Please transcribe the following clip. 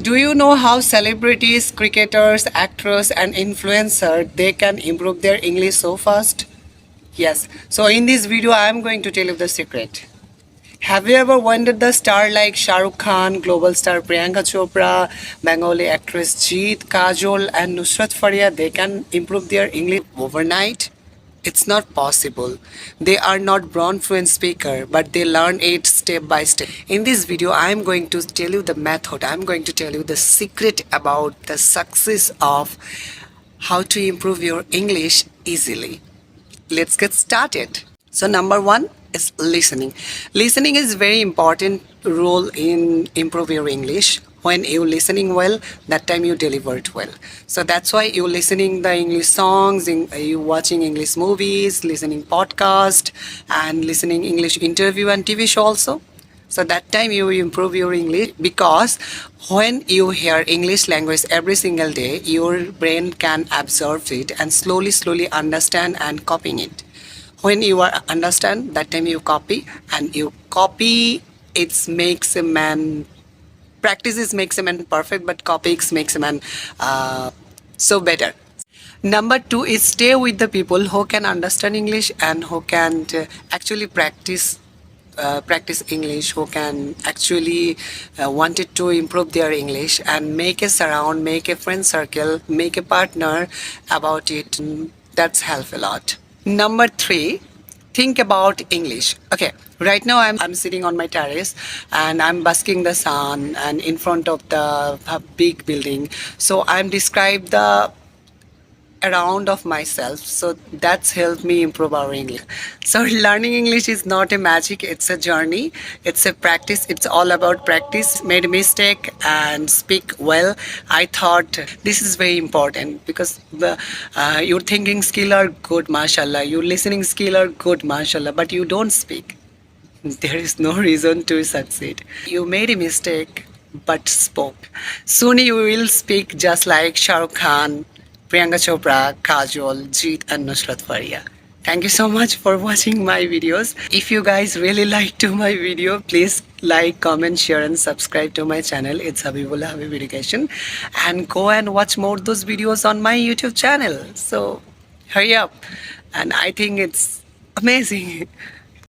Do you know how celebrities, cricketers, actors, and influencers they can improve their English so fast? Yes. So in this video, I am going to tell you the secret. Have you ever wondered the star like Shah Rukh Khan, global star Priyanka Chopra, Bengali actress Jeet, Kajol, and Nusraat Faria they can improve their English overnight? It's not possible. They are not born fluent speaker, but they learn it step by step. In this video, I am going to tell you the method. I am going to tell you the secret about the success of how to improve your English easily. Let's get started. So number one is listening. Listening is very important role in improve your English. When you listening well, that time you deliver it well. So that's why you listening the English songs, you watching English movies, listening podcast, and listening English interview and TV show also. So that time you improve your English, because when you hear English language every single day, your brain can absorb it and slowly understand and copying it. When you are understand, that time you copy, and you copy, it makes a man, practices makes a man perfect, but copying makes a man so better. Number two is stay with the people who can understand English and who can actually practice English, who can actually wanted to improve their English, and make a surround, make a friend circle, make a partner about it. That's help a lot. Number three, think about English. Okay, right now I'm sitting on my terrace and I'm basking the sun and in front of the big building. So I'm describe the around of myself, so that's helped me improve our English. So learning English is not a magic, it's a journey, it's a practice, it's all about practice. Made a mistake and speak well. I thought this is very important, because the your thinking skill are good, mashallah, your listening skill are good, mashallah, but you don't speak, there is no reason to succeed. You made a mistake but spoke. Soon you will speak just like Shah Rukh Khan, Priyanka Chopra, Kajol, Jeet, and Nusraat Faria. Thank you so much for watching my videos. If you guys really like to my video, please like, comment, share, and subscribe to my channel. It's Habibullah Habib Education, and go and watch more those videos on my YouTube channel. So hurry up, and I think it's amazing.